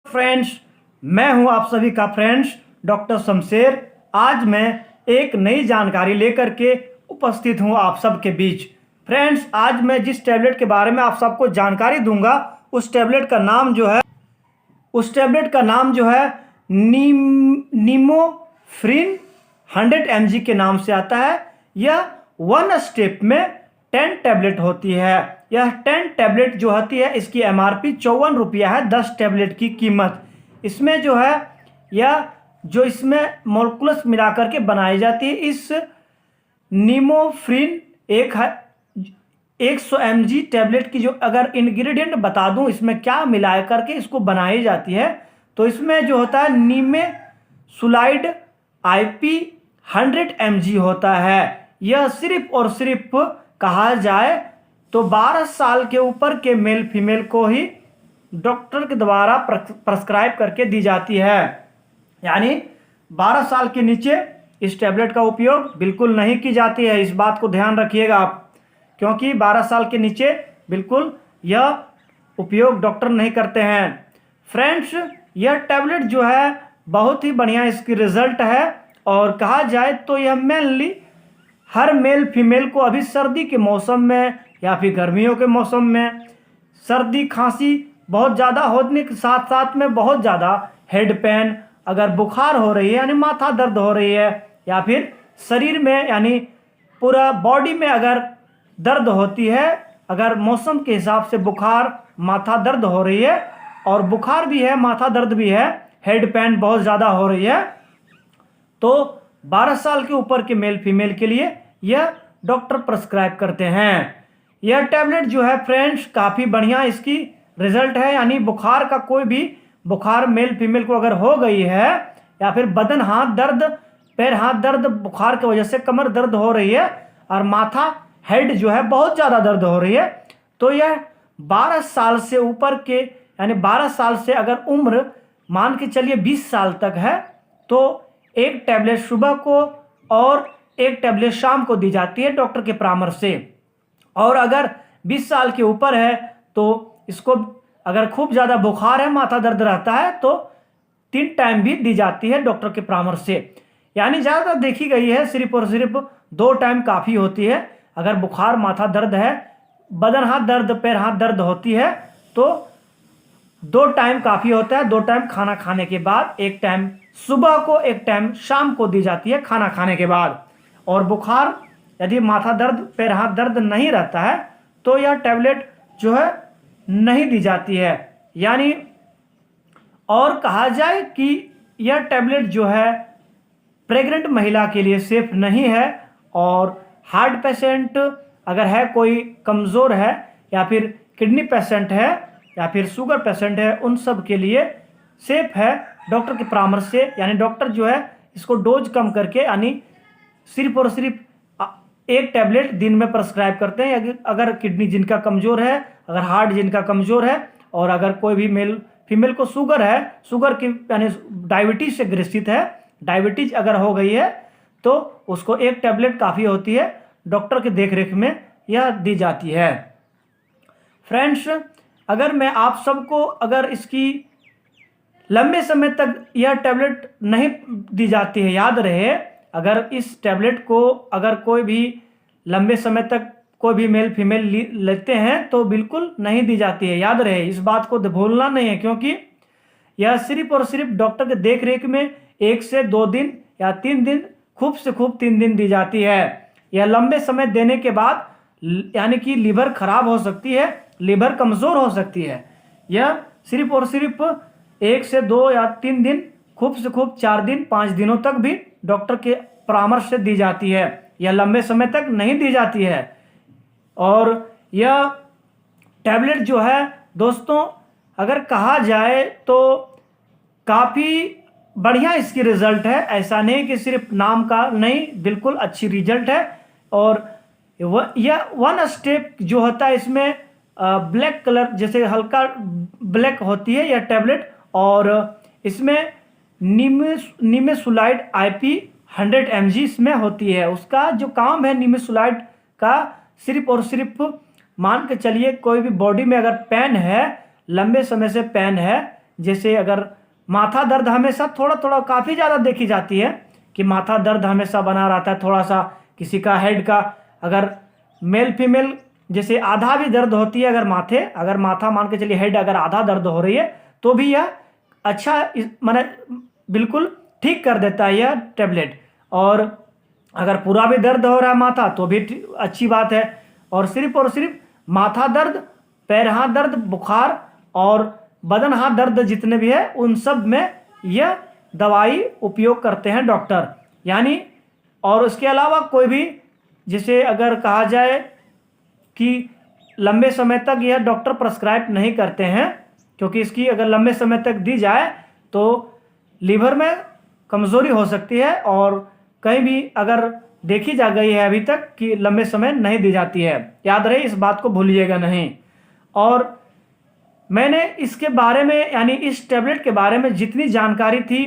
Friends, मैं हूं आप सभी का फ्रेंड्स डॉक्टर शमशेर। आज मैं एक नई जानकारी लेकर के उपस्थित हूं आप सबके बीच। फ्रेंड्स, आज मैं जिस टैबलेट के बारे में आप सबको जानकारी दूंगा उस टैबलेट का नाम जो है नीमोफ्रिन 100 mg के नाम से आता है। यह 1 स्टेप में 10 टैबलेट होती है। यह 10 टैबलेट जो होती है इसकी MRP 54 रुपया है 10 टैबलेट की कीमत। इसमें जो है इसमें मोलकुलस मिलाकर के बनाई जाती है। इस नीमोफ्रिन 100 mg टैबलेट की जो अगर इंग्रेडिएंट बता दूं इसमें क्या मिला करके इसको बनाई जाती है, तो इसमें जो होता है नीमेसुलाइड IP 100 mg होता है। यह सिर्फ और सिर्फ कहा जाए तो 12 साल के ऊपर के मेल फीमेल को ही डॉक्टर के द्वारा प्रेस्क्राइब करके दी जाती है। यानी 12 साल के नीचे इस टैबलेट का उपयोग बिल्कुल नहीं की जाती है। इस बात को ध्यान रखिएगा आप, क्योंकि 12 साल के नीचे बिल्कुल यह उपयोग डॉक्टर नहीं करते हैं। फ्रेंड्स, यह टैबलेट जो है बहुत ही बढ़िया इसकी रिजल्ट है और कहा जाए तो यह मेनली हर मेल फीमेल को अभी सर्दी के मौसम में या फिर गर्मियों के मौसम में सर्दी खांसी बहुत ज़्यादा होने के साथ साथ में बहुत ज़्यादा हेड पेन, अगर बुखार हो रही है यानी माथा दर्द हो रही है, या फिर शरीर में यानी पूरा बॉडी में अगर दर्द होती है, अगर मौसम के हिसाब से बुखार माथा दर्द हो रही है और बुखार भी है माथा दर्द भी है, हेड पेन बहुत ज़्यादा हो रही है, तो 12 साल के ऊपर के मेल फीमेल के लिए यह डॉक्टर प्रेस्क्राइब करते हैं। यह टैबलेट जो है फ्रेंड्स काफ़ी बढ़िया इसकी रिजल्ट है। यानी बुखार का कोई भी बुखार मेल फीमेल को अगर हो गई है या फिर बदन हाथ दर्द, पैर हाथ दर्द, बुखार की वजह से कमर दर्द हो रही है और माथा हेड जो है बहुत ज़्यादा दर्द हो रही है, तो यह 12 साल से ऊपर के यानी 12 साल से अगर उम्र मान के चलिए 20 साल तक है तो एक टैबलेट सुबह को और एक टैबलेट शाम को दी जाती है डॉक्टर के परामर्श से। और अगर 20 साल के ऊपर है तो इसको अगर खूब ज़्यादा बुखार है, माथा दर्द रहता है, तो 3 टाइम भी दी जाती है डॉक्टर के परामर्श से। यानी ज़्यादातर देखी गई है सिर्फ और सिर्फ 2 टाइम काफ़ी होती है। अगर बुखार माथा दर्द है, बदन हाथ दर्द, पैर हाथ दर्द होती है तो 2 टाइम काफ़ी होता है। 2 टाइम खाना खाने के बाद, एक टाइम सुबह को, एक टाइम शाम को दी जाती है खाना खाने के बाद। और बुखार यदि माथा दर्द, पैर हाथ दर्द नहीं रहता है तो यह टैबलेट जो है नहीं दी जाती है। यानी और कहा जाए कि यह टैबलेट जो है प्रेग्नेंट महिला के लिए सेफ नहीं है और हार्ट पेशेंट अगर है, कोई कमज़ोर है या फिर किडनी पेशेंट है या फिर शुगर पेशेंट है, उन सब के लिए सेफ है डॉक्टर के परामर्श से। यानी डॉक्टर जो है इसको डोज कम करके यानी सिर्फ और सिर्फ एक टैबलेट दिन में प्रेस्क्राइब करते हैं। अगर किडनी जिनका कमज़ोर है, अगर हार्ट जिनका कमज़ोर है और अगर कोई भी मेल फीमेल को शुगर है, शुगर की यानी डायबिटीज़ से ग्रसित है, डायबिटीज़ अगर हो गई है तो उसको एक टैबलेट काफ़ी होती है। डॉक्टर के देखरेख में यह दी जाती है। फ्रेंड्स, अगर मैं आप सबको अगर इसकी लंबे समय तक यह टैबलेट नहीं दी जाती है, याद रहे अगर इस टैबलेट को अगर कोई भी लंबे समय तक कोई भी मेल फीमेल लेते हैं तो बिल्कुल नहीं दी जाती है। याद रहे, इस बात को भूलना नहीं है, क्योंकि यह सिर्फ और सिर्फ डॉक्टर के देखरेख में 1 से 2 दिन या 3 दिन, खूब से खूब 3 दिन दी जाती है। यह लंबे समय देने के बाद यानी कि लीवर खराब हो सकती है, लीवर कमज़ोर हो सकती है। यह सिर्फ और सिर्फ 1 से 2 या 3 दिन, खूब से खूब 4 दिन 5 दिनों तक भी डॉक्टर के परामर्श से दी जाती है। यह लंबे समय तक नहीं दी जाती है। और यह टैबलेट जो है दोस्तों अगर कहा जाए तो काफ़ी बढ़िया इसकी रिज़ल्ट है। ऐसा नहीं कि सिर्फ नाम का नहीं, बिल्कुल अच्छी रिजल्ट है। और यह 1 स्टेप जो होता है इसमें ब्लैक कलर जैसे हल्का ब्लैक होती है यह टैबलेट, और इसमें नीमेसुलाइड IP 100 mg इसमें होती है। उसका जो काम है नीमेसुलाइड का, सिर्फ और सिर्फ मान के चलिए कोई भी बॉडी में अगर पेन है, लंबे समय से पेन है जैसे अगर माथा दर्द हमेशा थोड़ा थोड़ा काफ़ी ज़्यादा देखी जाती है कि माथा दर्द हमेशा बना रहता है, थोड़ा सा किसी का हेड का, अगर मेल फीमेल जैसे आधा भी दर्द होती है, अगर माथा मान के चलिए हेड अगर आधा दर्द हो रही है तो भी यह अच्छा माने बिल्कुल ठीक कर देता है यह टेबलेट। और अगर पूरा भी दर्द हो रहा है माथा तो भी अच्छी बात है। और सिर्फ माथा दर्द, पैर हाथ दर्द, बुखार और बदन हाथ दर्द जितने भी है उन सब में यह दवाई उपयोग करते हैं डॉक्टर। यानी और उसके अलावा कोई भी जैसे अगर कहा जाए कि लंबे समय तक यह डॉक्टर प्रेस्क्राइब नहीं करते हैं, क्योंकि इसकी अगर लंबे समय तक दी जाए तो लीवर में कमज़ोरी हो सकती है, और कहीं भी अगर देखी जा गई है अभी तक कि लंबे समय नहीं दी जाती है। याद रहे, इस बात को भूलिएगा नहीं। और मैंने इसके बारे में यानी इस टैबलेट के बारे में जितनी जानकारी थी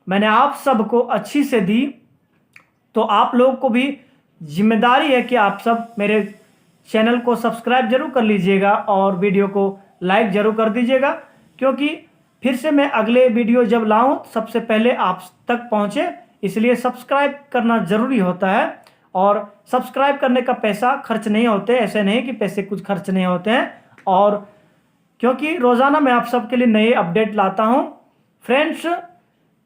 मैंने आप सबको अच्छी से दी, तो आप लोगों को भी जिम्मेदारी है कि आप सब मेरे चैनल को सब्सक्राइब जरूर कर लीजिएगा और वीडियो को लाइक जरूर कर दीजिएगा, क्योंकि फिर से मैं अगले वीडियो जब लाऊं सबसे पहले आप तक पहुंचे, इसलिए सब्सक्राइब करना ज़रूरी होता है। और सब्सक्राइब करने का पैसा खर्च नहीं होते, ऐसे नहीं कि पैसे कुछ खर्च नहीं होते हैं, और क्योंकि रोज़ाना मैं आप सबके लिए नए अपडेट लाता हूं फ्रेंड्स।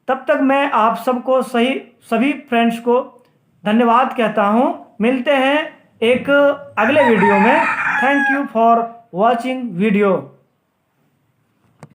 तब तक मैं आप सबको सभी फ्रेंड्स को धन्यवाद कहता हूं। मिलते हैं एक अगले वीडियो में। Thank you for watching video.